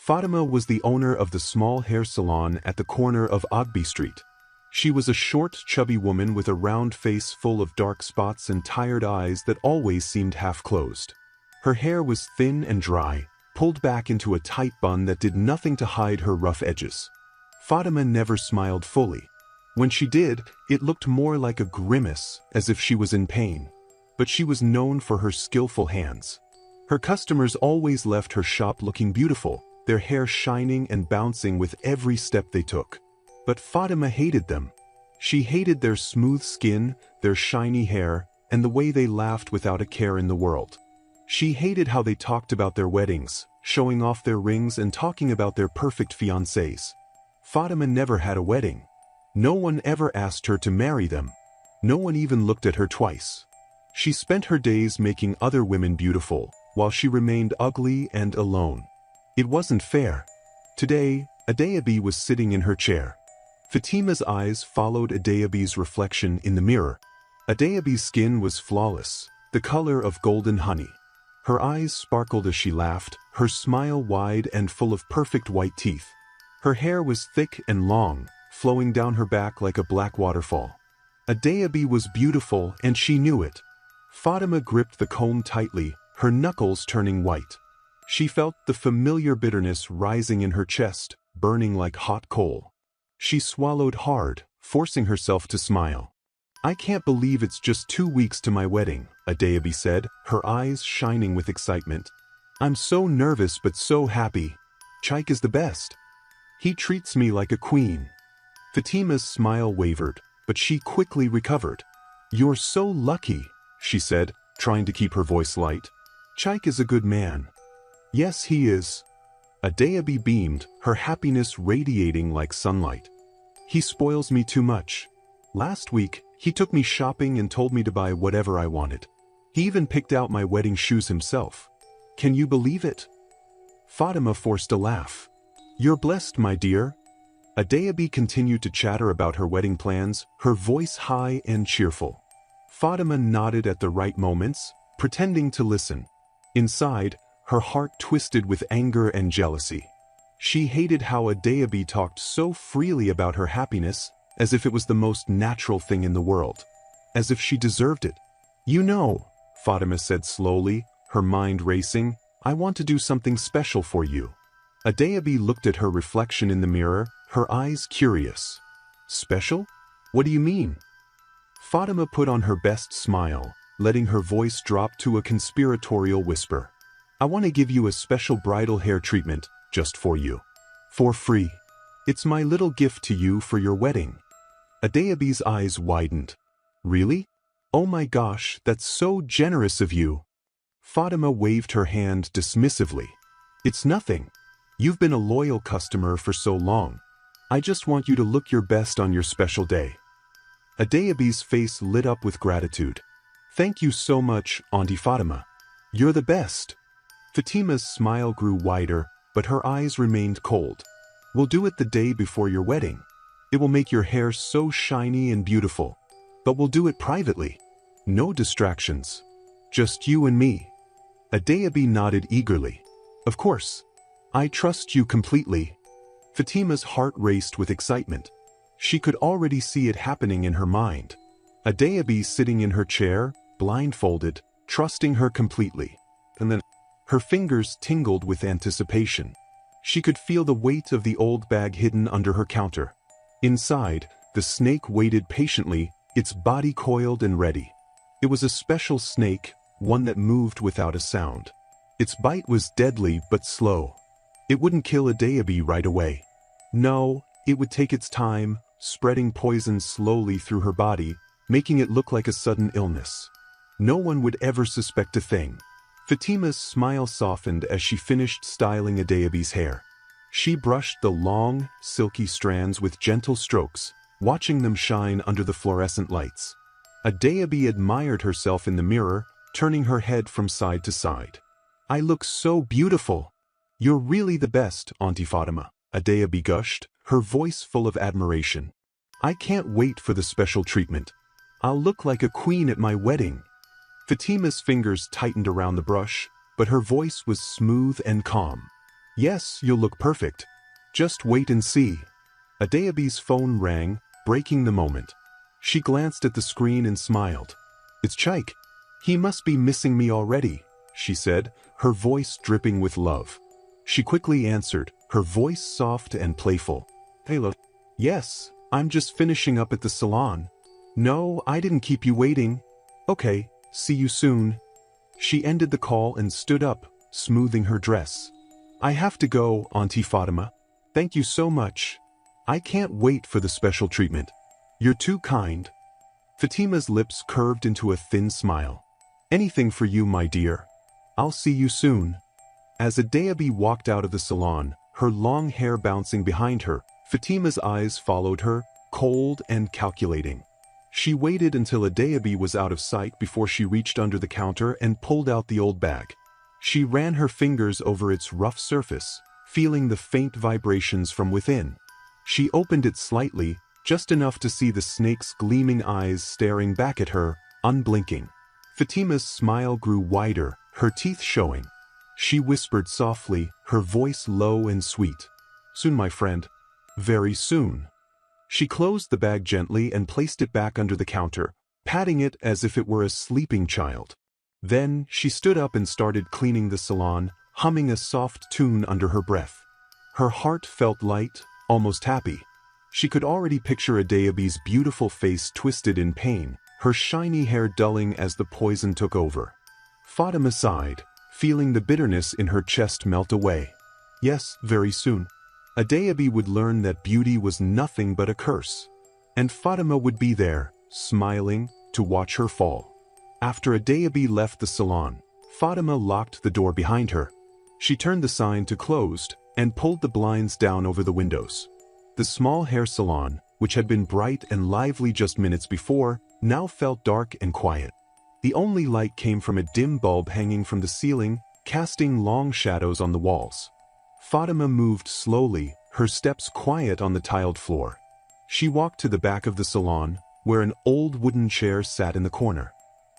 Fatima was the owner of the small hair salon at the corner of Ogby Street. She was a short, chubby woman with a round face full of dark spots and tired eyes that always seemed half-closed. Her hair was thin and dry, pulled back into a tight bun that did nothing to hide her rough edges. Fatima never smiled fully. When she did, it looked more like a grimace, as if she was in pain. But she was known for her skillful hands. Her customers always left her shop looking beautiful, their hair shining and bouncing with every step they took. But Fatima hated them. She hated their smooth skin, their shiny hair, and the way they laughed without a care in the world. She hated how they talked about their weddings, showing off their rings and talking about their perfect fiancés. Fatima never had a wedding. No one ever asked her to marry them. No one even looked at her twice. She spent her days making other women beautiful, while she remained ugly and alone. It wasn't fair. Today, Adeyabi was sitting in her chair. Fatima's eyes followed Adeyabi's reflection in the mirror. Adeyabi's skin was flawless, the color of golden honey. Her eyes sparkled as she laughed, her smile wide and full of perfect white teeth. Her hair was thick and long, flowing down her back like a black waterfall. Adeyabi was beautiful and she knew it. Fatima gripped the comb tightly, her knuckles turning white. She felt the familiar bitterness rising in her chest, burning like hot coal. She swallowed hard, forcing herself to smile. "I can't believe it's just 2 weeks to my wedding," Adeyabi said, her eyes shining with excitement. "I'm so nervous but so happy. Chaik is the best. He treats me like a queen." Fatima's smile wavered, but she quickly recovered. "You're so lucky," she said, trying to keep her voice light. "Chaik is a good man." "Yes, he is." Adeyabi beamed, her happiness radiating like sunlight. "He spoils me too much. Last week, he took me shopping and told me to buy whatever I wanted. He even picked out my wedding shoes himself. Can you believe it?" Fatima forced a laugh. "You're blessed, my dear." Adeyabi continued to chatter about her wedding plans, her voice high and cheerful. Fatima nodded at the right moments, pretending to listen. Inside, her heart twisted with anger and jealousy. She hated how Adeyabi talked so freely about her happiness, as if it was the most natural thing in the world. As if she deserved it. "You know," Fatima said slowly, her mind racing, "I want to do something special for you." Adeyabi looked at her reflection in the mirror, her eyes curious. "Special? What do you mean?" Fatima put on her best smile, letting her voice drop to a conspiratorial whisper. "I want to give you a special bridal hair treatment, just for you. For free. It's my little gift to you for your wedding." Adeyabi's eyes widened. "Really? Oh my gosh, that's so generous of you." Fatima waved her hand dismissively. "It's nothing. You've been a loyal customer for so long. I just want you to look your best on your special day." Adeyabi's face lit up with gratitude. "Thank you so much, Auntie Fatima. You're the best." Fatima's smile grew wider, but her eyes remained cold. "We'll do it the day before your wedding. It will make your hair so shiny and beautiful. But we'll do it privately. No distractions. Just you and me." Adeyabi nodded eagerly. "Of course. I trust you completely." Fatima's heart raced with excitement. She could already see it happening in her mind. Adeyabi sitting in her chair, blindfolded, trusting her completely. And then, her fingers tingled with anticipation. She could feel the weight of the old bag hidden under her counter. Inside, the snake waited patiently, its body coiled and ready. It was a special snake, one that moved without a sound. Its bite was deadly but slow. It wouldn't kill Adeyabi right away. No, it would take its time, spreading poison slowly through her body, making it look like a sudden illness. No one would ever suspect a thing. Fatima's smile softened as she finished styling Adeyabi's hair. She brushed the long, silky strands with gentle strokes, watching them shine under the fluorescent lights. Adeyabi admired herself in the mirror, turning her head from side to side. "I look so beautiful. You're really the best, Auntie Fatima," Adeyabi gushed, her voice full of admiration. "I can't wait for the special treatment. I'll look like a queen at my wedding." Fatima's fingers tightened around the brush, but her voice was smooth and calm. Yes, you'll look perfect. Just wait and see. Adeobi's phone rang, breaking the moment. She glanced at the screen and smiled. It's Chike. He must be missing me already, she said, her voice dripping with love. She quickly answered, her voice soft and playful. Hello. Yes, I'm just finishing up at the salon. No, I didn't keep you waiting. Okay, see you soon. She ended the call and stood up, smoothing her dress. I have to go, Auntie Fatima. Thank you so much. I can't wait for the special treatment. You're too kind. Fatima's lips curved into a thin smile. Anything for you, my dear. I'll see you soon. As Adeobi walked out of the salon, her long hair bouncing behind her, Fatima's eyes followed her, cold and calculating. She waited until Adeobi was out of sight before she reached under the counter and pulled out the old bag. She ran her fingers over its rough surface, feeling the faint vibrations from within. She opened it slightly, just enough to see the snake's gleaming eyes staring back at her, unblinking. Fatima's smile grew wider, her teeth showing. She whispered softly, her voice low and sweet. Soon, my friend. Very soon. She closed the bag gently and placed it back under the counter, patting it as if it were a sleeping child. Then, she stood up and started cleaning the salon, humming a soft tune under her breath. Her heart felt light, almost happy. She could already picture Adeobi's beautiful face twisted in pain, her shiny hair dulling as the poison took over. Fatima sighed, feeling the bitterness in her chest melt away. Yes, very soon. Adeobi would learn that beauty was nothing but a curse. And Fatima would be there, smiling, to watch her fall. After Adeobi left the salon, Fatima locked the door behind her. She turned the sign to closed and pulled the blinds down over the windows. The small hair salon, which had been bright and lively just minutes before, now felt dark and quiet. The only light came from a dim bulb hanging from the ceiling, casting long shadows on the walls. Fatima moved slowly, her steps quiet on the tiled floor. She walked to the back of the salon, where an old wooden chair sat in the corner.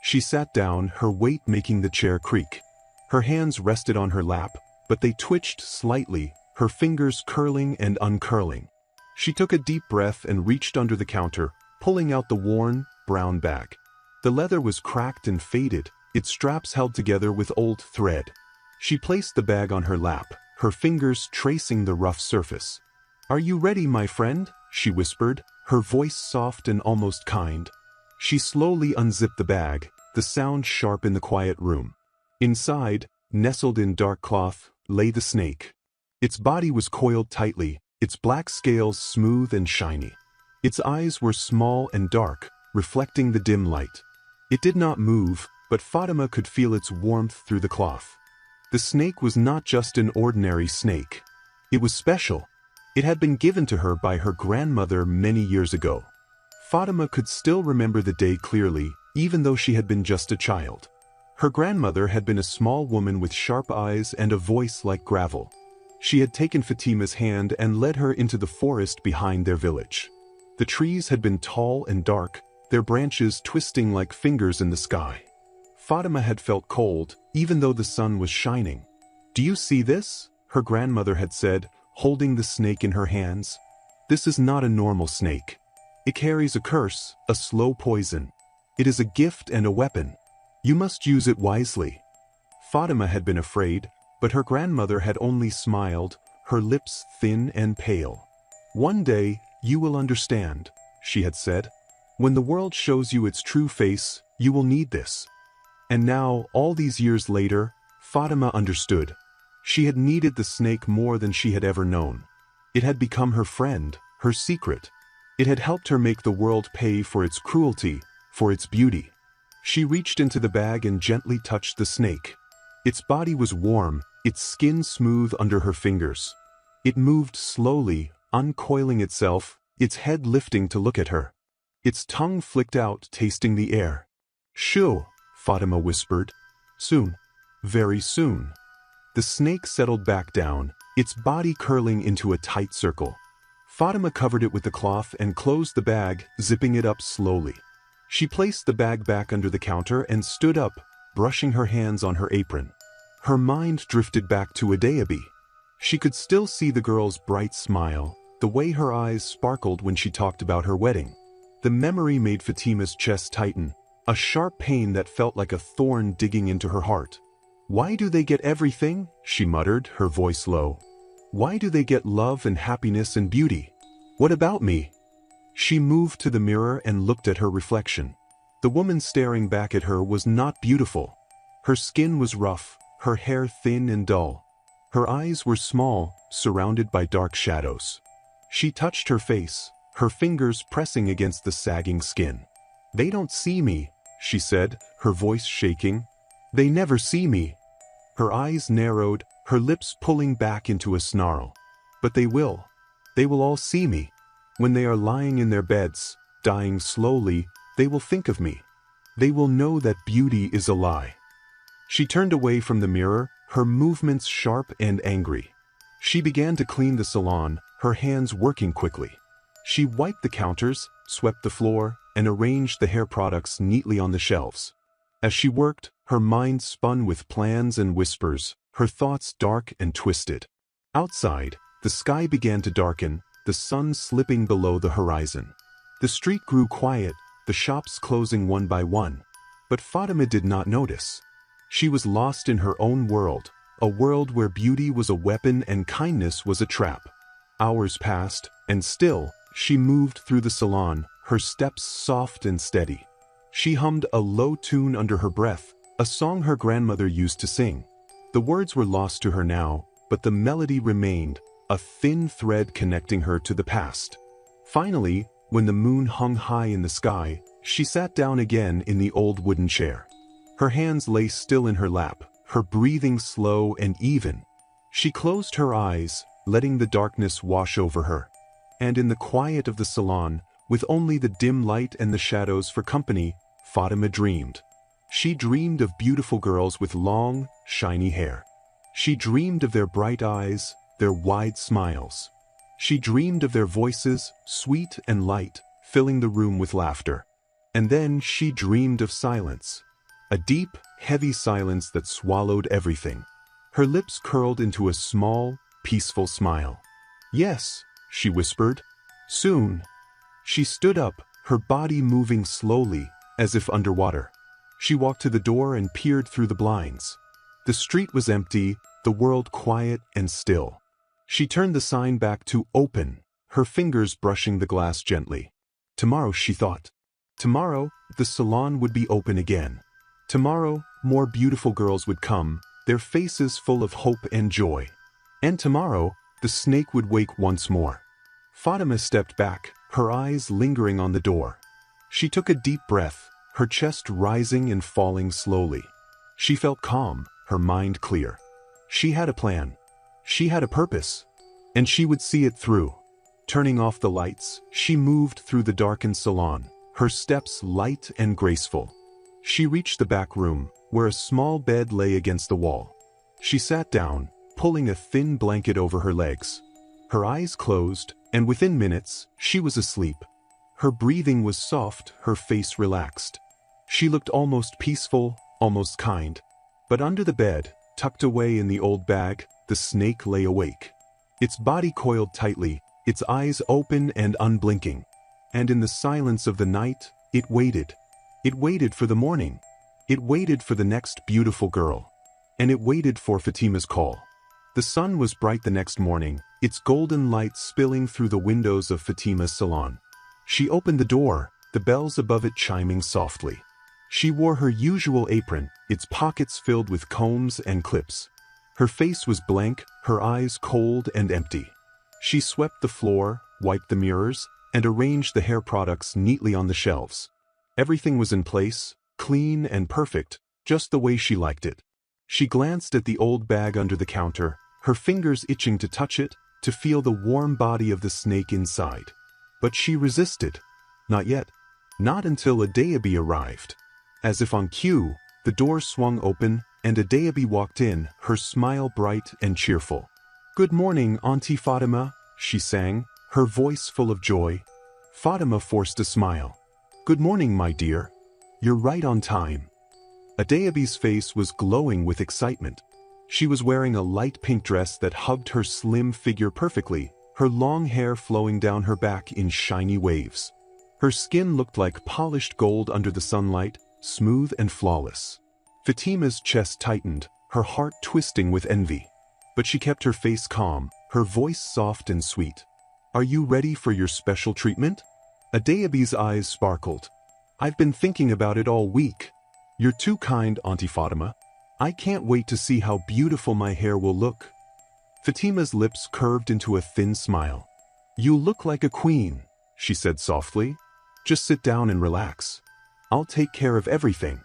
She sat down, her weight making the chair creak. Her hands rested on her lap, but they twitched slightly, her fingers curling and uncurling. She took a deep breath and reached under the counter, pulling out the worn, brown bag. The leather was cracked and faded, its straps held together with old thread. She placed the bag on her lap, her fingers tracing the rough surface. Are you ready, my friend? She whispered, her voice soft and almost kind. She slowly unzipped the bag, the sound sharp in the quiet room. Inside, nestled in dark cloth, lay the snake. Its body was coiled tightly, its black scales smooth and shiny. Its eyes were small and dark, reflecting the dim light. It did not move, but Fatima could feel its warmth through the cloth. The snake was not just an ordinary snake. It was special. It had been given to her by her grandmother many years ago. Fatima could still remember the day clearly, even though she had been just a child. Her grandmother had been a small woman with sharp eyes and a voice like gravel. She had taken Fatima's hand and led her into the forest behind their village. The trees had been tall and dark, their branches twisting like fingers in the sky. Fatima had felt cold, even though the sun was shining. Do you see this? Her grandmother had said, holding the snake in her hands. This is not a normal snake. It carries a curse, a slow poison. It is a gift and a weapon. You must use it wisely. Fatima had been afraid, but her grandmother had only smiled, her lips thin and pale. One day, you will understand, she had said. When the world shows you its true face, you will need this. And now, all these years later, Fatima understood. She had needed the snake more than she had ever known. It had become her friend, her secret. It had helped her make the world pay for its cruelty, for its beauty. She reached into the bag and gently touched the snake. Its body was warm, its skin smooth under her fingers. It moved slowly, uncoiling itself, its head lifting to look at her. Its tongue flicked out, tasting the air. Shoo, Fatima whispered. Soon. Very soon. The snake settled back down, its body curling into a tight circle. Fatima covered it with the cloth and closed the bag, zipping it up slowly. She placed the bag back under the counter and stood up, brushing her hands on her apron. Her mind drifted back to Adeobi. She could still see the girl's bright smile, the way her eyes sparkled when she talked about her wedding. The memory made Fatima's chest tighten, a sharp pain that felt like a thorn digging into her heart. "Why do they get everything?" she muttered, her voice low. "Why do they get love and happiness and beauty? What about me?" She moved to the mirror and looked at her reflection. The woman staring back at her was not beautiful. Her skin was rough, her hair thin and dull. Her eyes were small, surrounded by dark shadows. She touched her face, her fingers pressing against the sagging skin. "They don't see me," she said, her voice shaking. "They never see me." Her eyes narrowed, her lips pulling back into a snarl. "But they will. They will all see me. When they are lying in their beds, dying slowly, they will think of me. They will know that beauty is a lie." She turned away from the mirror, her movements sharp and angry. She began to clean the salon, her hands working quickly. She wiped the counters, swept the floor, and arranged the hair products neatly on the shelves. As she worked, her mind spun with plans and whispers, her thoughts dark and twisted. Outside, the sky began to darken, the sun slipping below the horizon. The street grew quiet, the shops closing one by one. But Fatima did not notice. She was lost in her own world, a world where beauty was a weapon and kindness was a trap. Hours passed, and still, she moved through the salon, her steps soft and steady. She hummed a low tune under her breath, a song her grandmother used to sing. The words were lost to her now, but the melody remained, a thin thread connecting her to the past. Finally, when the moon hung high in the sky, she sat down again in the old wooden chair. Her hands lay still in her lap, her breathing slow and even. She closed her eyes, letting the darkness wash over her. And in the quiet of the salon, with only the dim light and the shadows for company, Fatima dreamed. She dreamed of beautiful girls with long, shiny hair. She dreamed of their bright eyes, their wide smiles. She dreamed of their voices, sweet and light, filling the room with laughter. And then she dreamed of silence. A deep, heavy silence that swallowed everything. Her lips curled into a small, peaceful smile. "Yes," she whispered. "Soon." She stood up, her body moving slowly, as if underwater. She walked to the door and peered through the blinds. The street was empty, the world quiet and still. She turned the sign back to "Open," her fingers brushing the glass gently. Tomorrow, she thought. Tomorrow, the salon would be open again. Tomorrow, more beautiful girls would come, their faces full of hope and joy. And tomorrow, the snake would wake once more. Fatima stepped back, her eyes lingering on the door. She took a deep breath, her chest rising and falling slowly. She felt calm, her mind clear. She had a plan. She had a purpose. And she would see it through. Turning off the lights, she moved through the darkened salon, her steps light and graceful. She reached the back room, where a small bed lay against the wall. She sat down, pulling a thin blanket over her legs. Her eyes closed, and within minutes, she was asleep. Her breathing was soft, her face relaxed. She looked almost peaceful, almost kind. But under the bed, tucked away in the old bag, the snake lay awake. Its body coiled tightly, its eyes open and unblinking. And in the silence of the night, it waited. It waited for the morning. It waited for the next beautiful girl. And it waited for Fatima's call. The sun was bright the next morning, its golden light spilling through the windows of Fatima's salon. She opened the door, the bells above it chiming softly. She wore her usual apron, its pockets filled with combs and clips. Her face was blank, her eyes cold and empty. She swept the floor, wiped the mirrors, and arranged the hair products neatly on the shelves. Everything was in place, clean and perfect, just the way she liked it. She glanced at the old bag under the counter, her fingers itching to touch it, to feel the warm body of the snake inside. But she resisted. Not yet. Not until Adayabi arrived. As if on cue, the door swung open, and Adayabi walked in, her smile bright and cheerful. "Good morning, Auntie Fatima," she sang, her voice full of joy. Fatima forced a smile. "Good morning, my dear. You're right on time." Adayabi's face was glowing with excitement. She was wearing a light pink dress that hugged her slim figure perfectly, her long hair flowing down her back in shiny waves. Her skin looked like polished gold under the sunlight, smooth and flawless. Fatima's chest tightened, her heart twisting with envy. But she kept her face calm, her voice soft and sweet. "Are you ready for your special treatment?" Adeyabi's eyes sparkled. "I've been thinking about it all week. You're too kind, Auntie Fatima. I can't wait to see how beautiful my hair will look." Fatima's lips curved into a thin smile. "You look like a queen," she said softly. "Just sit down and relax. I'll take care of everything."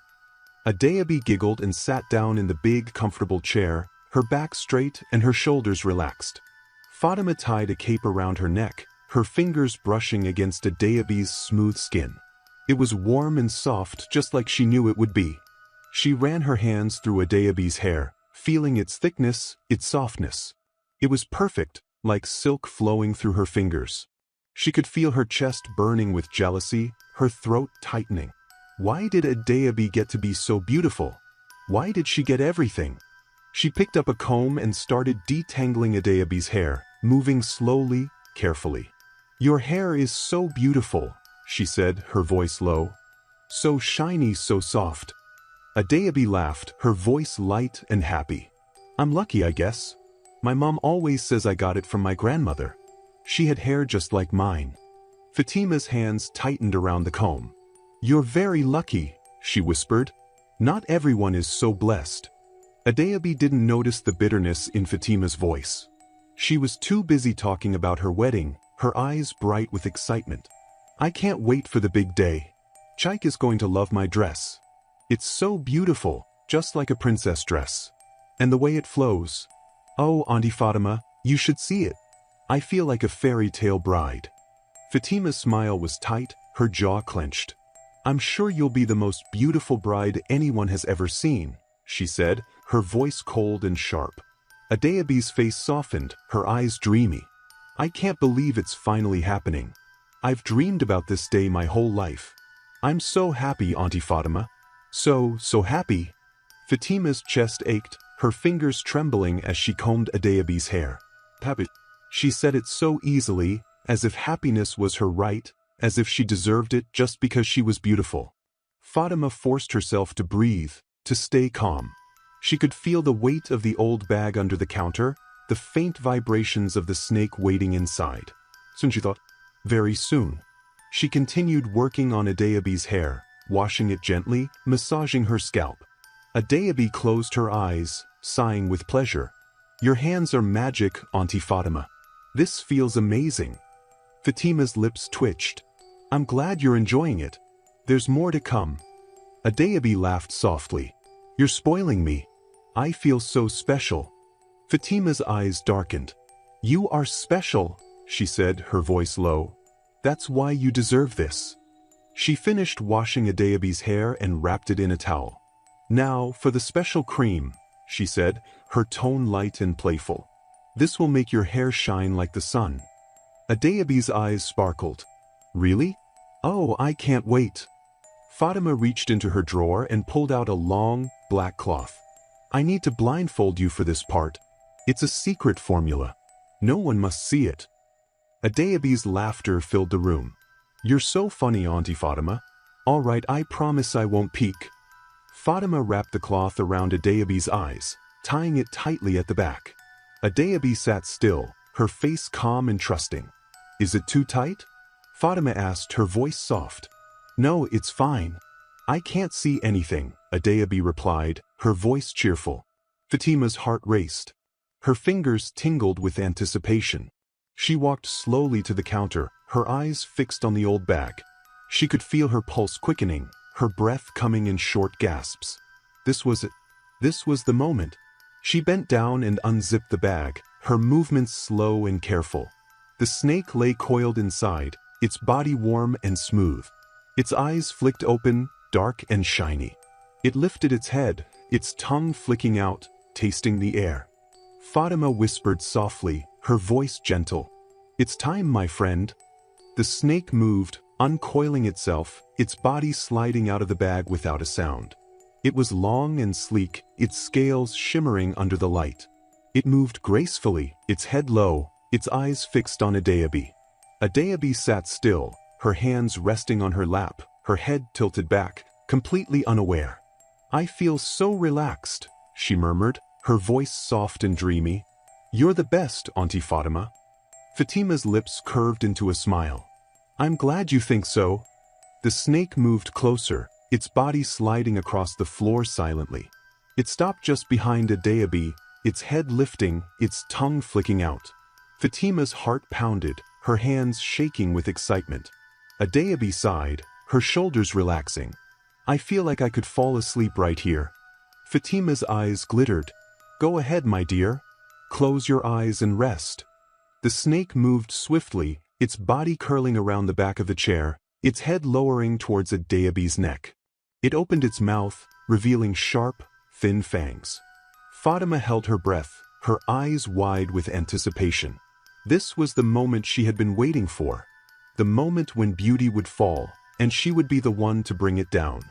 Adeyabi giggled and sat down in the big, comfortable chair, her back straight and her shoulders relaxed. Fatima tied a cape around her neck, her fingers brushing against Adeyabi's smooth skin. It was warm and soft, just like she knew it would be. She ran her hands through Adeyabi's hair, feeling its thickness, its softness. It was perfect, like silk flowing through her fingers. She could feel her chest burning with jealousy, her throat tightening. Why did Adeyabi get to be so beautiful? Why did she get everything? She picked up a comb and started detangling Adeyabi's hair, moving slowly, carefully. "Your hair is so beautiful," she said, her voice low. "So shiny, so soft." Adeyabi laughed, her voice light and happy. "I'm lucky, I guess. My mom always says I got it from my grandmother. She had hair just like mine." Fatima's hands tightened around the comb. "You're very lucky," she whispered. "Not everyone is so blessed." Adeyabi didn't notice the bitterness in Fatima's voice. She was too busy talking about her wedding, her eyes bright with excitement. "I can't wait for the big day. Chaik is going to love my dress. It's so beautiful, just like a princess dress. And the way it flows. Oh, Auntie Fatima, you should see it. I feel like a fairy tale bride." Fatima's smile was tight, her jaw clenched. "I'm sure you'll be the most beautiful bride anyone has ever seen," she said, her voice cold and sharp. Adeyabi's face softened, her eyes dreamy. "I can't believe it's finally happening. I've dreamed about this day my whole life. I'm so happy, Auntie Fatima. So happy." Fatima's chest ached, her fingers trembling as she combed Adeyabi's hair. "Papi," she said it so easily, as if happiness was her right, as if she deserved it just because she was beautiful. Fatima forced herself to breathe, to stay calm. She could feel the weight of the old bag under the counter, the faint vibrations of the snake waiting inside. Soon she thought, very soon. She continued working on Adeyabi's hair, washing it gently, massaging her scalp. Adeyabi closed her eyes, sighing with pleasure. "Your hands are magic, Auntie Fatima. This feels amazing." Fatima's lips twitched. "I'm glad you're enjoying it. There's more to come." Adeyabi laughed softly. "You're spoiling me. I feel so special." Fatima's eyes darkened. "You are special," she said, her voice low. "That's why you deserve this." She finished washing Adeyabi's hair and wrapped it in a towel. "Now, for the special cream," she said, her tone light and playful. "This will make your hair shine like the sun." Adeyabi's eyes sparkled. "Really? Oh, I can't wait." Fatima reached into her drawer and pulled out a long, black cloth. "I need to blindfold you for this part. It's a secret formula. No one must see it." Adeyabi's laughter filled the room. "You're so funny, Auntie Fatima. All right, I promise I won't peek." Fatima wrapped the cloth around Adeyabi's eyes, tying it tightly at the back. Adeyabi sat still, her face calm and trusting. "Is it too tight?" Fatima asked, her voice soft. "No, it's fine. I can't see anything," Adeyabi replied, her voice cheerful. Fatima's heart raced. Her fingers tingled with anticipation. She walked slowly to the counter, her eyes fixed on the old bag. She could feel her pulse quickening, her breath coming in short gasps. This was it. This was the moment. She bent down and unzipped the bag, her movements slow and careful. The snake lay coiled inside, its body warm and smooth. Its eyes flicked open, dark and shiny. It lifted its head, its tongue flicking out, tasting the air. Fatima whispered softly, her voice gentle. "It's time, my friend." The snake moved, uncoiling itself, its body sliding out of the bag without a sound. It was long and sleek, its scales shimmering under the light. It moved gracefully, its head low, its eyes fixed on Adeabi. Adeabi sat still, her hands resting on her lap, her head tilted back, completely unaware. "I feel so relaxed," she murmured, her voice soft and dreamy. "You're the best, Auntie Fatima." Fatima's lips curved into a smile. "I'm glad you think so." The snake moved closer, its body sliding across the floor silently. It stopped just behind Adeabi, its head lifting, its tongue flicking out. Fatima's heart pounded, her hands shaking with excitement. Adeabi sighed, her shoulders relaxing. "I feel like I could fall asleep right here." Fatima's eyes glittered. "Go ahead, my dear. Close your eyes and rest." The snake moved swiftly, its body curling around the back of the chair, its head lowering towards Adeabi's neck. It opened its mouth, revealing sharp, thin fangs. Fatima held her breath, her eyes wide with anticipation. This was the moment she had been waiting for. The moment when beauty would fall, and she would be the one to bring it down.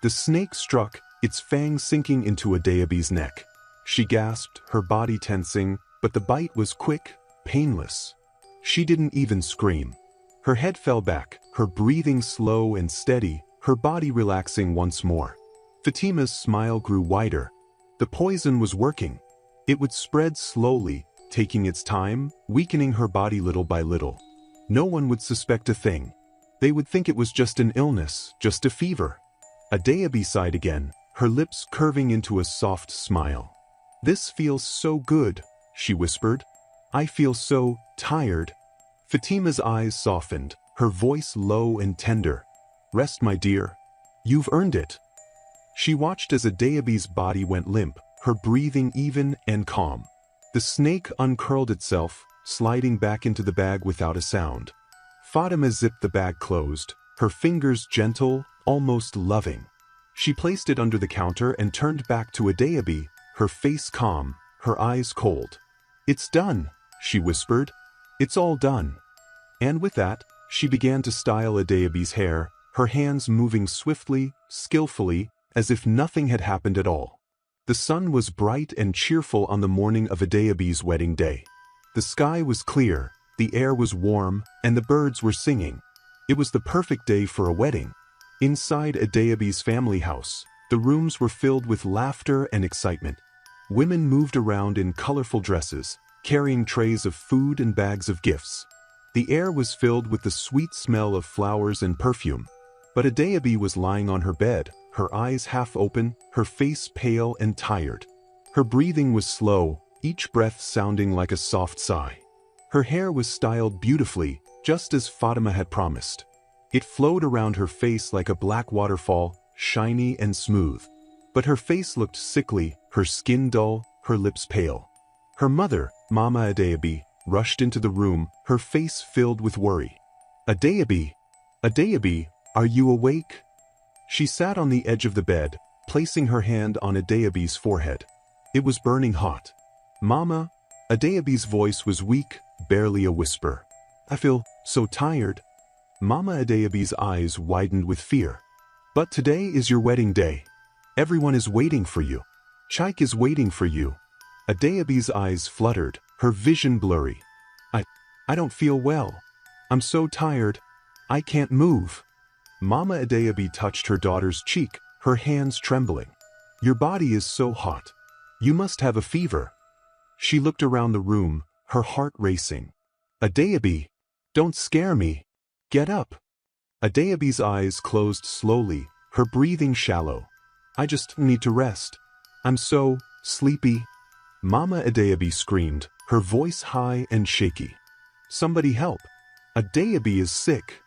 The snake struck, its fangs sinking into Adeabi's neck. She gasped, her body tensing, but the bite was quick, painless. She didn't even scream. Her head fell back, her breathing slow and steady, her body relaxing once more. Fatima's smile grew wider. The poison was working. It would spread slowly, taking its time, weakening her body little by little. No one would suspect a thing. They would think it was just an illness, just a fever. Adeabi sighed again, her lips curving into a soft smile. "This feels so good," she whispered. "I feel so tired." Fatima's eyes softened, her voice low and tender. "Rest, my dear. You've earned it." She watched as Adeabi's body went limp, her breathing even and calm. The snake uncurled itself, sliding back into the bag without a sound. Fatima zipped the bag closed, her fingers gentle, almost loving. She placed it under the counter and turned back to Adeabi, her face calm, her eyes cold. "It's done," she whispered. "It's all done." And with that, she began to style Adeabi's hair, her hands moving swiftly, skillfully, as if nothing had happened at all. The sun was bright and cheerful on the morning of Adeabi's wedding day. The sky was clear, the air was warm, and the birds were singing. It was the perfect day for a wedding. Inside Adeabi's family house, the rooms were filled with laughter and excitement. Women moved around in colorful dresses, carrying trays of food and bags of gifts. The air was filled with the sweet smell of flowers and perfume. But Adeabi was lying on her bed, her eyes half open, her face pale and tired. Her breathing was slow, each breath sounding like a soft sigh. Her hair was styled beautifully, just as Fatima had promised. It flowed around her face like a black waterfall, shiny and smooth. But her face looked sickly, her skin dull, her lips pale. Her mother, Mama Adeabi, rushed into the room, her face filled with worry. "Adeabi! Adeabi, are you awake?" She sat on the edge of the bed, placing her hand on Adeabi's forehead. It was burning hot. "Mama," Adeabi's voice was weak, barely a whisper. "I feel so tired." Mama Adeabi's eyes widened with fear. "But today is your wedding day. Everyone is waiting for you. Chaik is waiting for you." Adeabi's eyes fluttered, her vision blurry. I don't feel well. I'm so tired. I can't move." Mama Adeabi touched her daughter's cheek, her hands trembling. "Your body is so hot. You must have a fever." She looked around the room, her heart racing. "Adeabi, don't scare me. Get up." Adeabi's eyes closed slowly, her breathing shallow. "I just need to rest. I'm so sleepy." Mama Adeabi screamed, her voice high and shaky. "Somebody help. Adeabi is sick."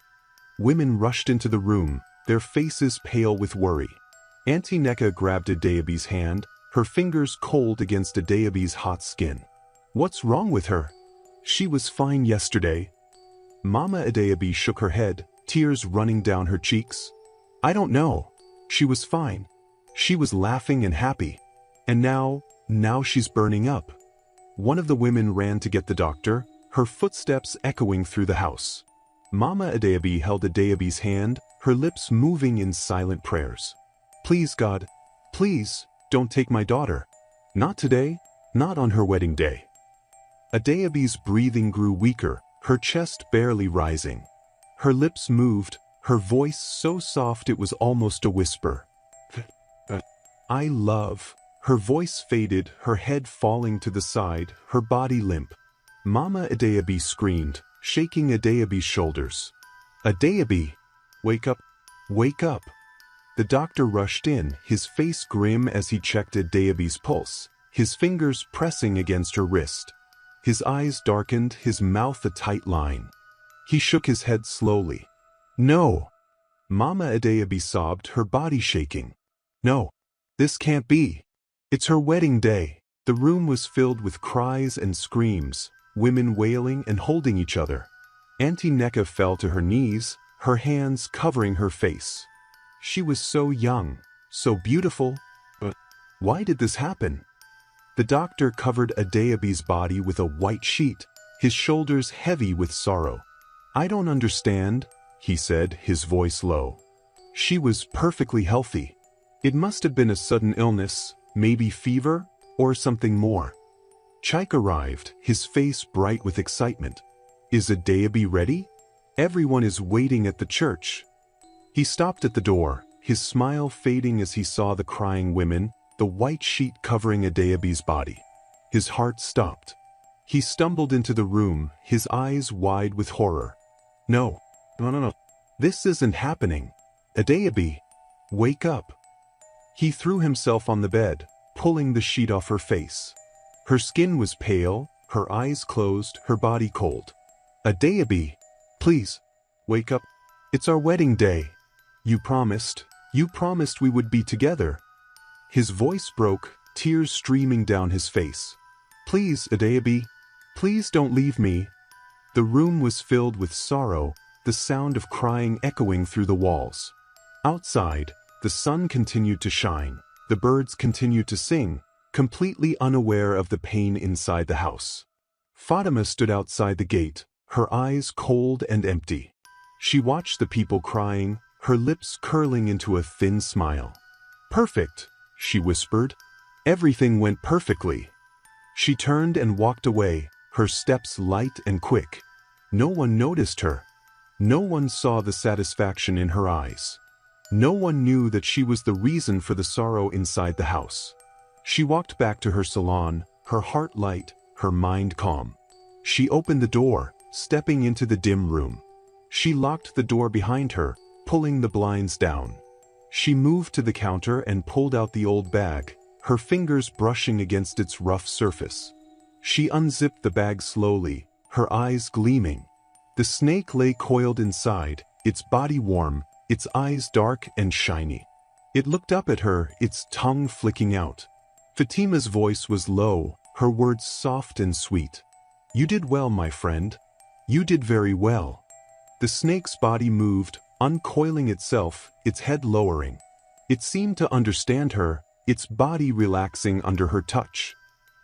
Women rushed into the room, their faces pale with worry. Auntie Neka grabbed Adeabi's hand, her fingers cold against Adeabi's hot skin. "What's wrong with her? She was fine yesterday." Mama Adeabi shook her head, tears running down her cheeks. "I don't know. She was fine. She was laughing and happy. And now she's burning up." One of the women ran to get the doctor, her footsteps echoing through the house. Mama Adeabi held Adeabi's hand, her lips moving in silent prayers. "Please God, Please, don't take my daughter. Not today, not on her wedding day. Adeobi's breathing grew weaker, her chest barely rising. Her lips moved, her voice so soft it was almost a whisper. I love. Her voice faded, her head falling to the side, her body limp. Mama Adeobi screamed, shaking Adeobi's shoulders. Adeobi! Wake up! Wake up! The doctor rushed in, his face grim as he checked Adeobi's pulse, his fingers pressing against her wrist. His eyes darkened, his mouth a tight line. He shook his head slowly. No! Mama Adeobi sobbed, her body shaking. No! This can't be! It's her wedding day! The room was filled with cries and screams, women wailing and holding each other. Auntie Neka fell to her knees, her hands covering her face. She was so young, so beautiful, but why did this happen? The doctor covered Adeobi's body with a white sheet, his shoulders heavy with sorrow. I don't understand, he said, his voice low. She was perfectly healthy. It must have been a sudden illness, maybe fever, or something more. Chaik arrived, his face bright with excitement. Is Adeobi ready? Everyone is waiting at the church. He stopped at the door, his smile fading as he saw the crying women, the white sheet covering Adeobi's body. His heart stopped. He stumbled into the room, his eyes wide with horror. No. This isn't happening. Adeobi, wake up. He threw himself on the bed, pulling the sheet off her face. Her skin was pale, her eyes closed, her body cold. Adeobi, please, wake up. It's our wedding day. You promised we would be together. His voice broke, tears streaming down his face. Please, Adeobi, please don't leave me. The room was filled with sorrow, the sound of crying echoing through the walls. Outside, the sun continued to shine, the birds continued to sing, completely unaware of the pain inside the house. Fatima stood outside the gate, her eyes cold and empty. She watched the people crying, her lips curling into a thin smile. Perfect, she whispered. Everything went perfectly. She turned and walked away, her steps light and quick. No one noticed her. No one saw the satisfaction in her eyes. No one knew that she was the reason for the sorrow inside the house. She walked back to her salon, her heart light, her mind calm. She opened the door, stepping into the dim room. She locked the door behind her, pulling the blinds down. She moved to the counter and pulled out the old bag, her fingers brushing against its rough surface. She unzipped the bag slowly, her eyes gleaming. The snake lay coiled inside, its body warm, its eyes dark and shiny. It looked up at her, its tongue flicking out. Fatima's voice was low, her words soft and sweet. You did well, my friend. You did very well. The snake's body moved, uncoiling itself, its head lowering. It seemed to understand her, its body relaxing under her touch.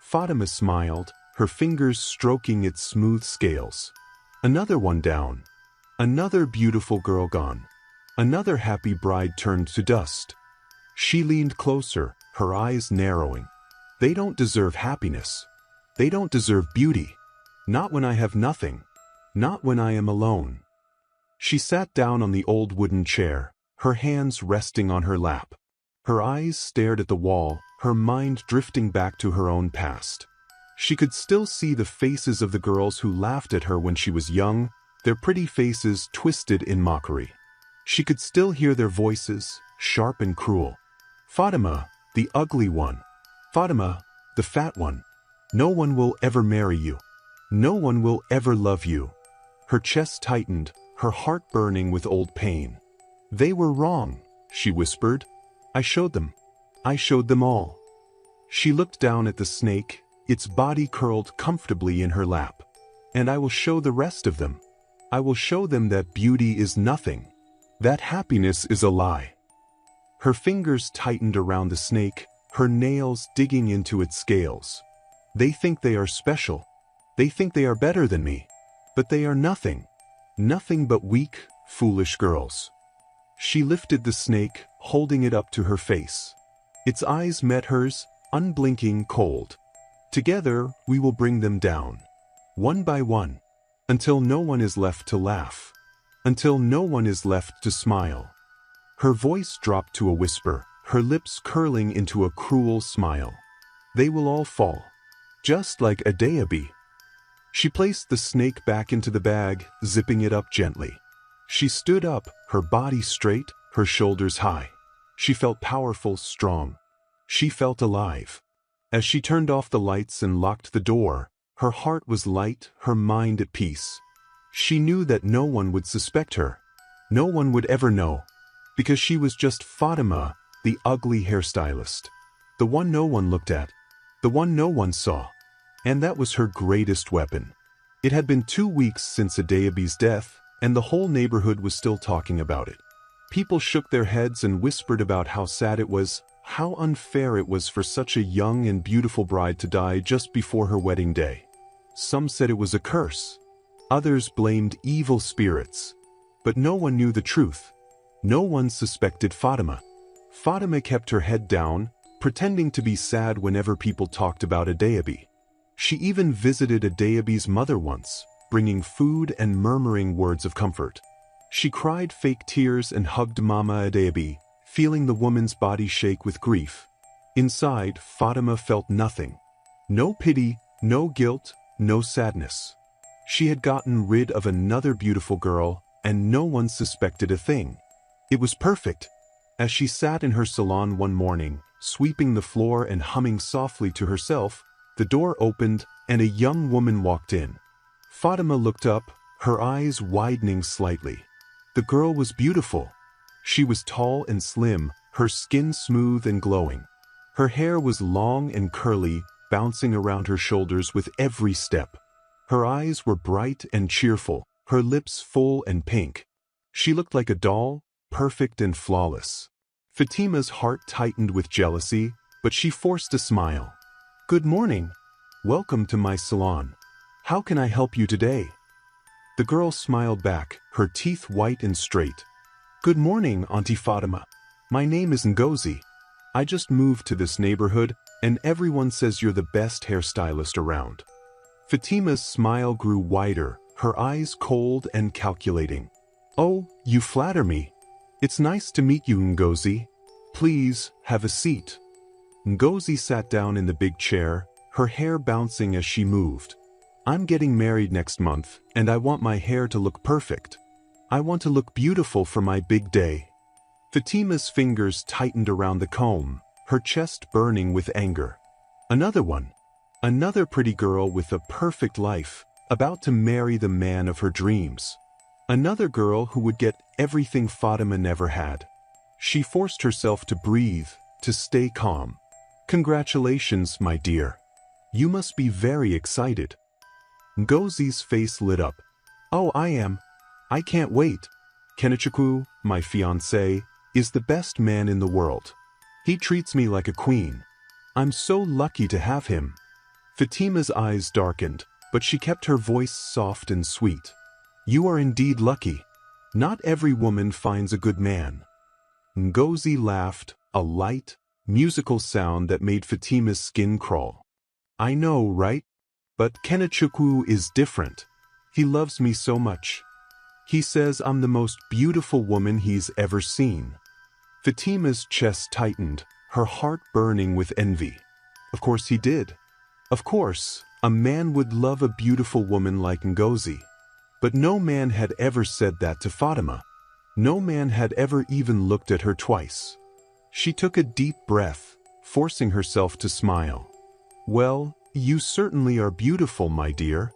Fatima smiled, her fingers stroking its smooth scales. Another one down. Another beautiful girl gone. Another happy bride turned to dust. She leaned closer, her eyes narrowing. They don't deserve happiness. They don't deserve beauty. Not when I have nothing. Not when I am alone. She sat down on the old wooden chair, her hands resting on her lap. Her eyes stared at the wall, her mind drifting back to her own past. She could still see the faces of the girls who laughed at her when she was young, their pretty faces twisted in mockery. She could still hear their voices, sharp and cruel. Fatima, the ugly one. Fatima, the fat one. No one will ever marry you. No one will ever love you. Her chest tightened, her heart burning with old pain. They were wrong, she whispered. I showed them. I showed them all. She looked down at the snake, its body curled comfortably in her lap. And I will show the rest of them. I will show them that beauty is nothing. That happiness is a lie. Her fingers tightened around the snake, her nails digging into its scales. They think they are special. They think they are better than me. But they are nothing. Nothing but weak, foolish girls. She lifted the snake, holding it up to her face. Its eyes met hers, unblinking, cold. Together, we will bring them down. One by one. Until no one is left to laugh. Until no one is left to smile. Her voice dropped to a whisper, her lips curling into a cruel smile. They will all fall. Just like a Dayabi. She placed the snake back into the bag, zipping it up gently. She stood up, her body straight, her shoulders high. She felt powerful, strong. She felt alive. As she turned off the lights and locked the door, her heart was light, her mind at peace. She knew that no one would suspect her. No one would ever know. Because she was just Fatima, the ugly hairstylist. The one no one looked at. The one no one saw. And that was her greatest weapon. It had been 2 weeks since Adayabi's death, and the whole neighborhood was still talking about it. People shook their heads and whispered about how sad it was, how unfair it was for such a young and beautiful bride to die just before her wedding day. Some said it was a curse. Others blamed evil spirits. But no one knew the truth. No one suspected Fatima. Fatima kept her head down, pretending to be sad whenever people talked about Adayabi. She even visited Adayabi's mother once, bringing food and murmuring words of comfort. She cried fake tears and hugged Mama Adayabi, feeling the woman's body shake with grief. Inside, Fatima felt nothing. No pity, no guilt, no sadness. She had gotten rid of another beautiful girl, and no one suspected a thing. It was perfect. As she sat in her salon one morning, sweeping the floor and humming softly to herself, the door opened and a young woman walked in. Fatima looked up, her eyes widening slightly. The girl was beautiful. She was tall and slim, her skin smooth and glowing. Her hair was long and curly, bouncing around her shoulders with every step. Her eyes were bright and cheerful, her lips full and pink. She looked like a doll, perfect and flawless. Fatima's heart tightened with jealousy, but she forced a smile. "Good morning. Welcome to my salon. How can I help you today?" The girl smiled back, her teeth white and straight. "Good morning, Auntie Fatima. My name is Ngozi. I just moved to this neighborhood, and everyone says you're the best hairstylist around." Fatima's smile grew wider, her eyes cold and calculating. "Oh, you flatter me. It's nice to meet you, Ngozi. Please, have a seat." Ngozi sat down in the big chair, her hair bouncing as she moved. "I'm getting married next month, and I want my hair to look perfect. I want to look beautiful for my big day." Fatima's fingers tightened around the comb, her chest burning with anger. Another one. Another pretty girl with a perfect life, about to marry the man of her dreams. Another girl who would get everything Fatima never had. She forced herself to breathe, to stay calm. "Congratulations, my dear. You must be very excited." Ngozi's face lit up. "Oh, I am. I can't wait. Kenichukwu, my fiancé, is the best man in the world. He treats me like a queen. I'm so lucky to have him." Fatima's eyes darkened, but she kept her voice soft and sweet. "You are indeed lucky. Not every woman finds a good man." Ngozi laughed, a light, musical sound that made Fatima's skin crawl. "I know, right? But Kenichukwu is different. He loves me so much. He says I'm the most beautiful woman he's ever seen." Fatima's chest tightened, her heart burning with envy. Of course he did. Of course, a man would love a beautiful woman like Ngozi. But no man had ever said that to Fatima. No man had ever even looked at her twice. She took a deep breath, forcing herself to smile. "Well, you certainly are beautiful, my dear.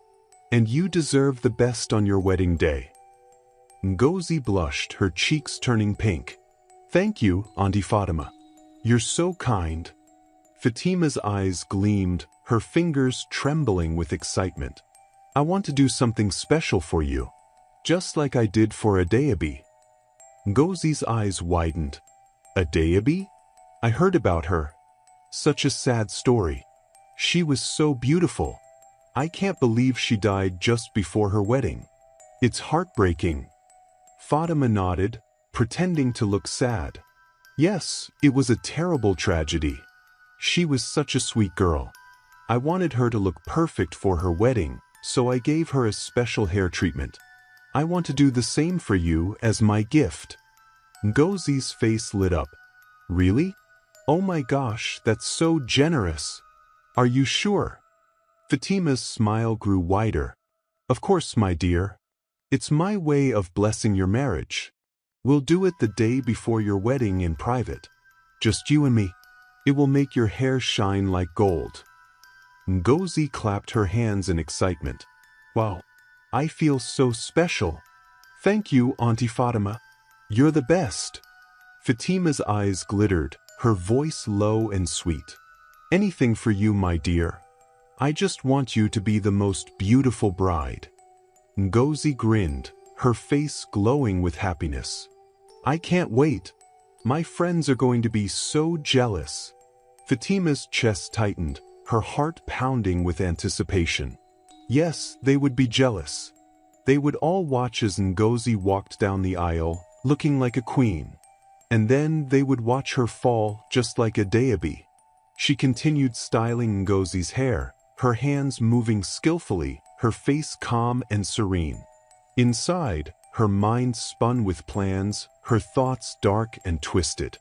And you deserve the best on your wedding day." Ngozi blushed, her cheeks turning pink. "Thank you, Auntie Fatima. You're so kind." Fatima's eyes gleamed, her fingers trembling with excitement. "I want to do something special for you. Just like I did for Adayabi." Ngozi's eyes widened. "Adayabi? I heard about her. Such a sad story. She was so beautiful. I can't believe she died just before her wedding. It's heartbreaking." Fatima nodded, pretending to look sad. Yes, it was a terrible tragedy. She was such a sweet girl. I wanted her to look perfect for her wedding, so I gave her a special hair treatment. I want to do the same for you as my gift. Ngozi's face lit up. Really? Oh my gosh, that's so generous. Are you sure? Fatima's smile grew wider. Of course, my dear. It's my way of blessing your marriage. We'll do it the day before your wedding in private. Just you and me. It will make your hair shine like gold. Ngozi clapped her hands in excitement. Wow, I feel so special. Thank you, Auntie Fatima. You're the best. Fatima's eyes glittered, her voice low and sweet. Anything for you, my dear. I just want you to be the most beautiful bride. Ngozi grinned, her face glowing with happiness. I can't wait. My friends are going to be so jealous. Fatima's chest tightened, her heart pounding with anticipation. Yes, they would be jealous. They would all watch as Ngozi walked down the aisle, looking like a queen. And then they would watch her fall just like a deity. She continued styling Ngozi's hair, her hands moving skillfully, her face calm and serene. Inside, her mind spun with plans, her thoughts dark and twisted.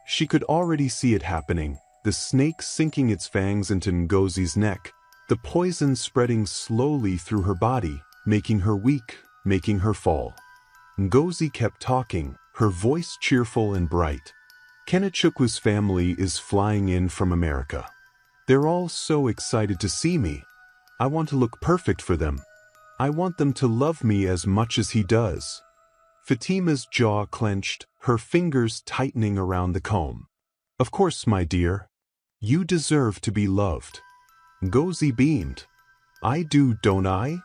She could already see it happening, the snake sinking its fangs into Ngozi's neck, the poison spreading slowly through her body, making her weak, making her fall. Ngozi kept talking, her voice cheerful and bright. Kenechukwa's family is flying in from America. They're all so excited to see me. I want to look perfect for them. I want them to love me as much as he does. Fatima's jaw clenched, her fingers tightening around the comb. Of course, my dear. You deserve to be loved. Ngozi beamed. I do, don't I?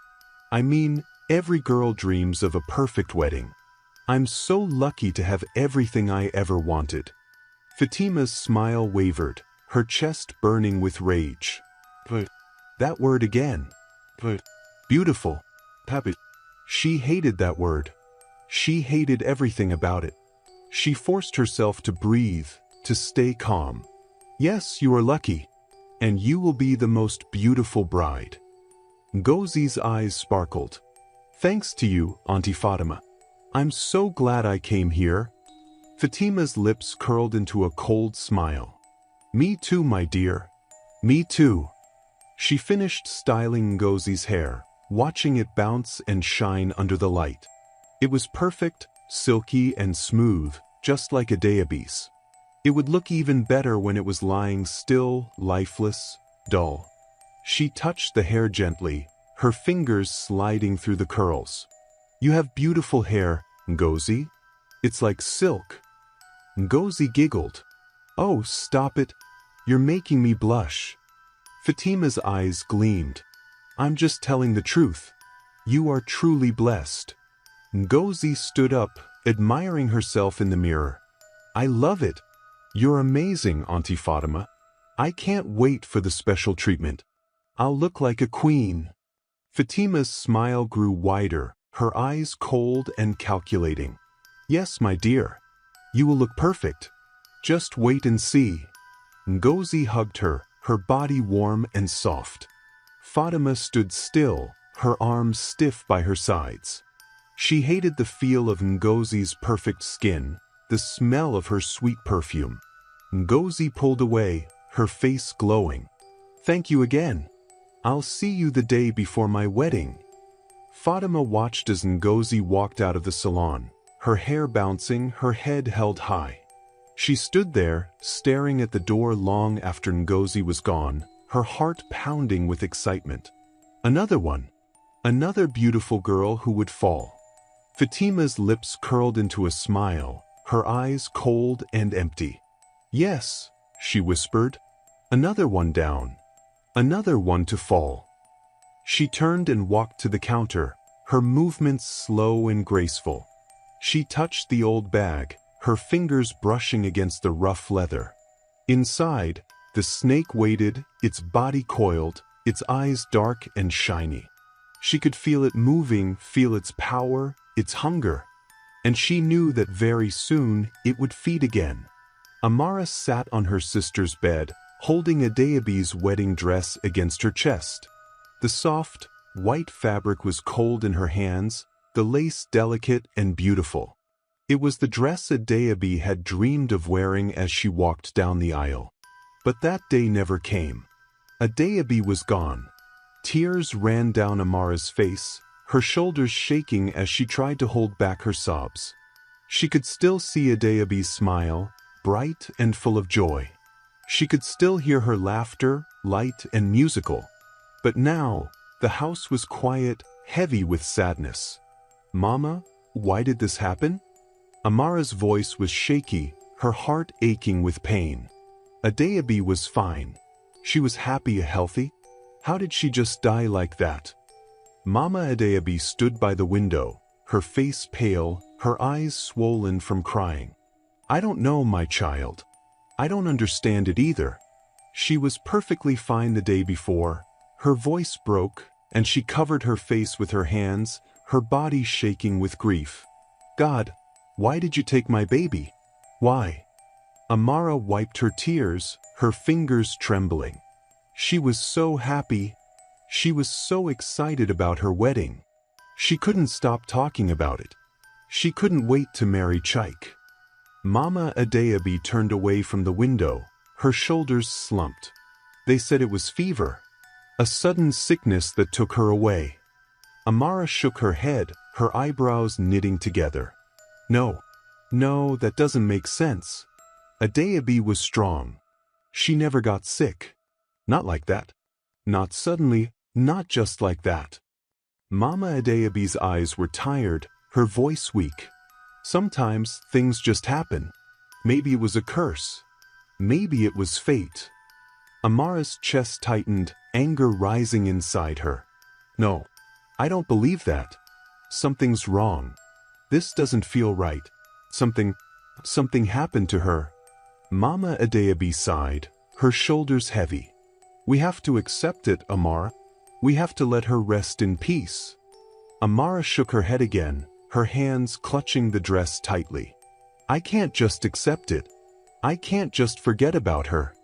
I mean, every girl dreams of a perfect wedding. I'm so lucky to have everything I ever wanted. Fatima's smile wavered, her chest burning with rage. But that word again. But beautiful. Happy. She hated that word. She hated everything about it. She forced herself to breathe, to stay calm. Yes, you are lucky. And you will be the most beautiful bride. Ngozi's eyes sparkled. Thanks to you, Auntie Fatima. I'm so glad I came here. Fatima's lips curled into a cold smile. Me too, my dear. Me too. She finished styling Ngozi's hair, watching it bounce and shine under the light. It was perfect, silky and smooth, just like a database. It would look even better when it was lying still, lifeless, dull. She touched the hair gently, her fingers sliding through the curls. You have beautiful hair, Ngozi. It's like silk. Ngozi giggled. Oh, stop it. You're making me blush. Fatima's eyes gleamed. I'm just telling the truth. You are truly blessed. Ngozi stood up, admiring herself in the mirror. I love it. You're amazing, Auntie Fatima. I can't wait for the special treatment. I'll look like a queen. Fatima's smile grew wider, her eyes cold and calculating. Yes, my dear. You will look perfect. Just wait and see. Ngozi hugged her, her body warm and soft. Fatima stood still, her arms stiff by her sides. She hated the feel of Ngozi's perfect skin, the smell of her sweet perfume. Ngozi pulled away, her face glowing. Thank you again. I'll see you the day before my wedding. Fatima watched as Ngozi walked out of the salon, her hair bouncing, her head held high. She stood there, staring at the door long after Ngozi was gone, her heart pounding with excitement. Another one. Another beautiful girl who would fall. Fatima's lips curled into a smile, her eyes cold and empty. Yes, she whispered. Another one down. Another one to fall. She turned and walked to the counter, her movements slow and graceful. She touched the old bag, her fingers brushing against the rough leather. Inside, the snake waited, its body coiled, its eyes dark and shiny. She could feel it moving, feel its power, its hunger. And she knew that very soon it would feed again. Amara sat on her sister's bed, holding Adeabi's wedding dress against her chest. The soft, white fabric was cold in her hands, the lace delicate and beautiful. It was the dress Adeabi had dreamed of wearing as she walked down the aisle. But that day never came. Adeabi was gone. Tears ran down Amara's face, her shoulders shaking as she tried to hold back her sobs. She could still see Adeabi's smile, bright and full of joy. She could still hear her laughter, light and musical. But now, the house was quiet, heavy with sadness. "Mama, why did this happen?" Amara's voice was shaky, her heart aching with pain. Adeabi was fine. She was happy and healthy. How did she just die like that? Mama Adeabi stood by the window, her face pale, her eyes swollen from crying. "I don't know, my child. I don't understand it either. She was perfectly fine the day before." Her voice broke, and she covered her face with her hands, her body shaking with grief. "God, why did you take my baby? Why?" Amara wiped her tears, her fingers trembling. She was so happy. She was so excited about her wedding. She couldn't stop talking about it. She couldn't wait to marry Chaik. Mama Adeabi turned away from the window, her shoulders slumped. They said it was fever, a sudden sickness that took her away. Amara shook her head, her eyebrows knitting together. No, that doesn't make sense. Adeabi was strong. She never got sick. Not like that. Not suddenly, not just like that. Mama Adeabi's eyes were tired, her voice weak. Sometimes things just happen. Maybe it was a curse. Maybe it was fate. Amara's chest tightened, anger rising inside her. "No, I don't believe that. Something's wrong. This doesn't feel right. Something happened to her." Mama Adeabi sighed, her shoulders heavy. "We have to accept it, Amara. We have to let her rest in peace." Amara shook her head again, her hands clutching the dress tightly. "I can't just accept it. I can't just forget about her.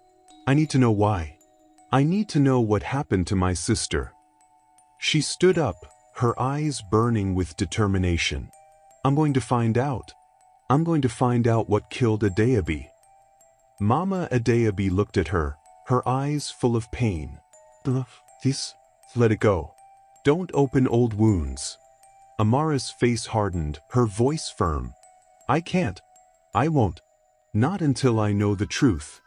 I need to know why. I need to know what happened to my sister." She stood up, her eyes burning with determination. "I'm going to find out. I'm going to find out what killed Adeabi." Mama Adeabi looked at her, her eyes full of pain. Let it go. Don't open old wounds." Amara's face hardened, her voice firm. "I can't. I won't. Not until I know the truth."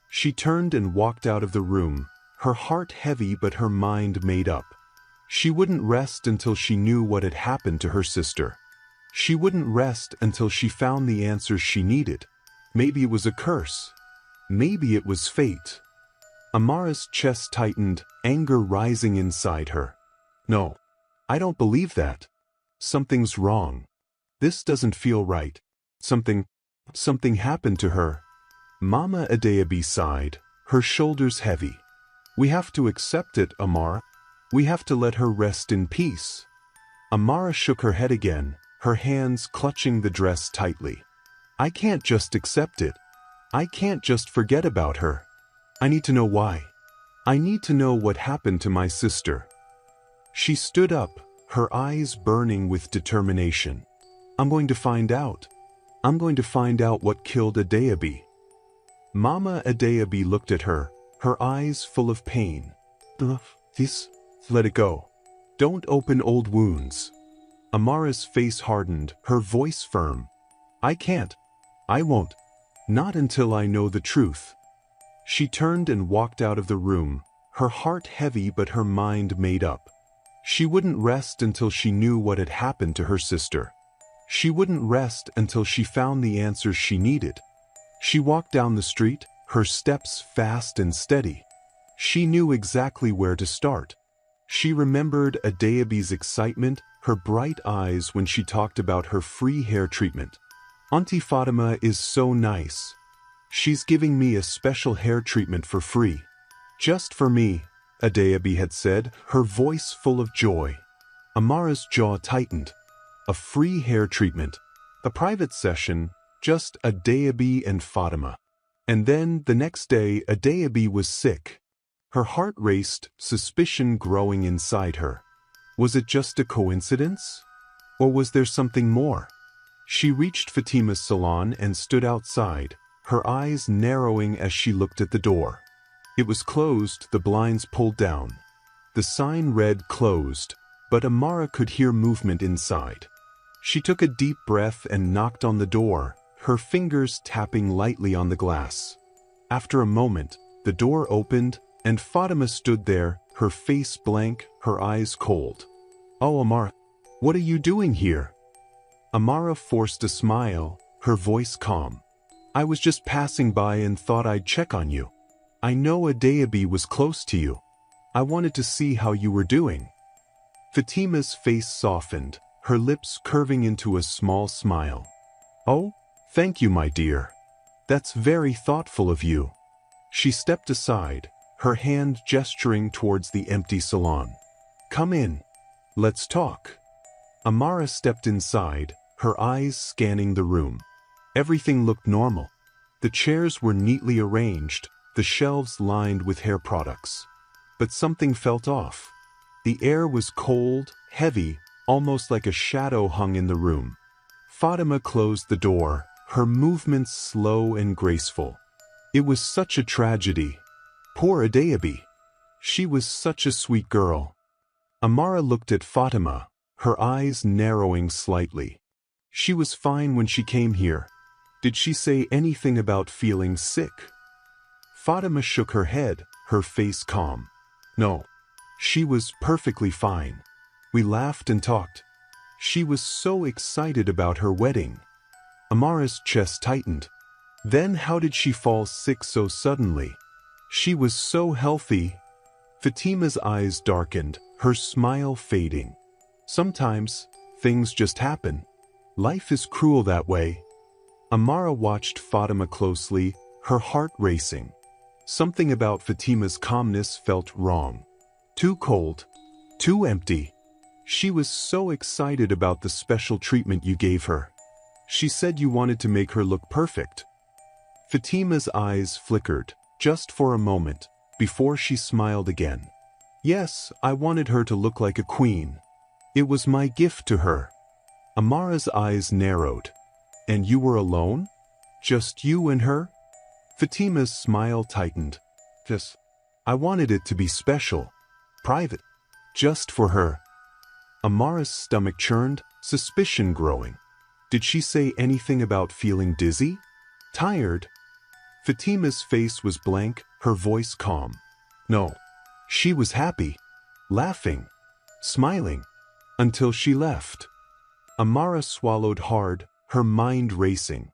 She turned and walked out of the room, her heart heavy but her mind made up. She wouldn't rest until she knew what had happened to her sister. She wouldn't rest until she found the answers she needed. Maybe it was a curse. Maybe it was fate. Amara's chest tightened, anger rising inside her. "No, I don't believe that. Something's wrong. This doesn't feel right. Something happened to her." Mama Adeabi sighed, her shoulders heavy. "We have to accept it, Amara. We have to let her rest in peace." Amara shook her head again, her hands clutching the dress tightly. "I can't just accept it. I can't just forget about her. I need to know why. I need to know what happened to my sister." She stood up, her eyes burning with determination. "I'm going to find out. I'm going to find out what killed Adeabi." Mama Adeabi looked at her, her eyes full of pain. Let it go. Don't open old wounds." Amara's face hardened, her voice firm. "I can't. I won't. Not until I know the truth." She turned and walked out of the room, her heart heavy but her mind made up. She wouldn't rest until she knew what had happened to her sister. She wouldn't rest until she found the answers she needed. She walked down the street, her steps fast and steady. She knew exactly where to start. She remembered Adeabi's excitement, her bright eyes when she talked about her free hair treatment. "Auntie Fatima is so nice. She's giving me a special hair treatment for free. Just for me," Adeabi had said, her voice full of joy. Amara's jaw tightened. A free hair treatment. A private session, just Adeabi and Fatima. And then, the next day, Adayabi was sick. Her heart raced, suspicion growing inside her. Was it just a coincidence? Or was there something more? She reached Fatima's salon and stood outside, her eyes narrowing as she looked at the door. It was closed, the blinds pulled down. The sign read closed, but Amara could hear movement inside. She took a deep breath and knocked on the door, her fingers tapping lightly on the glass. After a moment, the door opened, and Fatima stood there, her face blank, her eyes cold. "Oh, Amara, what are you doing here?" Amara forced a smile, her voice calm. "I was just passing by and thought I'd check on you. I know Adayabi was close to you. I wanted to see how you were doing." Fatima's face softened, her lips curving into a small smile. "Oh, thank you, my dear. That's very thoughtful of you." She stepped aside, her hand gesturing towards the empty salon. "Come in. Let's talk." Amara stepped inside, her eyes scanning the room. Everything looked normal. The chairs were neatly arranged, the shelves lined with hair products. But something felt off. The air was cold, heavy, almost like a shadow hung in the room. Fatima closed the door, her movements slow and graceful. It was such a tragedy. Poor Adayabi. She was such a sweet girl. Amara looked at Fatima, her eyes narrowing slightly. She was fine when she came here. Did she say anything about feeling sick? Fatima shook her head, her face calm. No. She was perfectly fine. We laughed and talked. She was so excited about her wedding. Amara's chest tightened. Then how did she fall sick so suddenly? She was so healthy. Fatima's eyes darkened, her smile fading. Sometimes, things just happen. Life is cruel that way. Amara watched Fatima closely, her heart racing. Something about Fatima's calmness felt wrong. Too cold. Too empty. She was so excited about the special treatment you gave her. She said you wanted to make her look perfect. Fatima's eyes flickered, just for a moment, before she smiled again. Yes, I wanted her to look like a queen. It was my gift to her. Amara's eyes narrowed. And you were alone? Just you and her? Fatima's smile tightened. Yes. I wanted it to be special. Private. Just for her. Amara's stomach churned, suspicion growing. Did she say anything about feeling dizzy? Tired? Fatima's face was blank, her voice calm. No. She was happy. Laughing. Smiling. Until she left. Amara swallowed hard, her mind racing.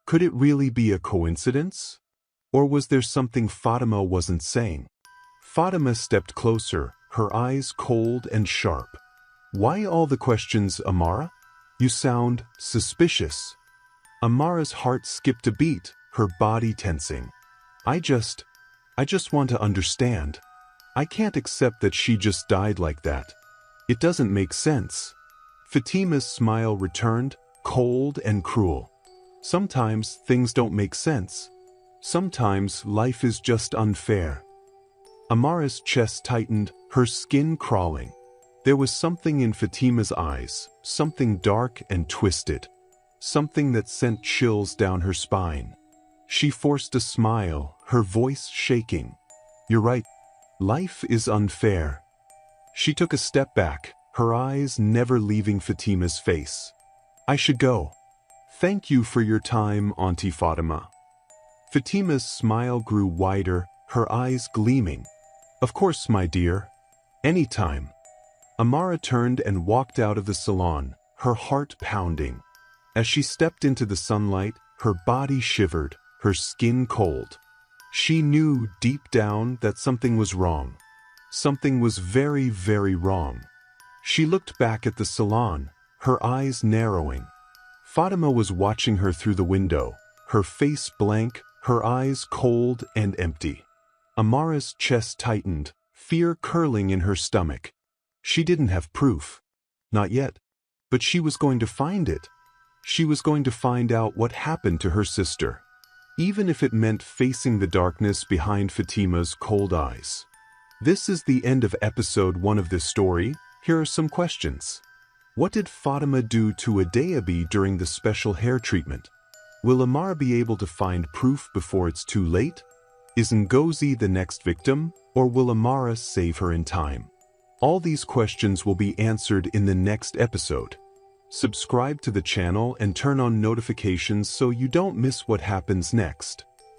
Could it really be a coincidence? Or was there something Fatima wasn't saying? Fatima stepped closer, her eyes cold and sharp. Why all the questions, Amara? You sound suspicious. Amara's heart skipped a beat, her body tensing. I just want to understand. I can't accept that she just died like that. It doesn't make sense. Fatima's smile returned, cold and cruel. Sometimes things don't make sense. Sometimes life is just unfair. Amara's chest tightened, her skin crawling. There was something in Fatima's eyes, something dark and twisted. Something that sent chills down her spine. She forced a smile, her voice shaking. You're right. Life is unfair. She took a step back, her eyes never leaving Fatima's face. I should go. Thank you for your time, Auntie Fatima. Fatima's smile grew wider, her eyes gleaming. Of course, my dear. Anytime. Amara turned and walked out of the salon, her heart pounding. As she stepped into the sunlight, her body shivered, her skin cold. She knew deep down that something was wrong. Something was very, very wrong. She looked back at the salon, her eyes narrowing. Fatima was watching her through the window, her face blank, her eyes cold and empty. Amara's chest tightened, fear curling in her stomach. She didn't have proof. Not yet. But she was going to find it. She was going to find out what happened to her sister. even if it meant facing the darkness behind Fatima's cold eyes. This is the end of episode 1 of this story. Here are some questions. What did Fatima do to Adeyabi during the special hair treatment? Will Amara be able to find proof before it's too late? Is Ngozi the next victim, or will Amara save her in time? All these questions will be answered in the next episode. Subscribe to the channel and turn on notifications so you don't miss what happens next.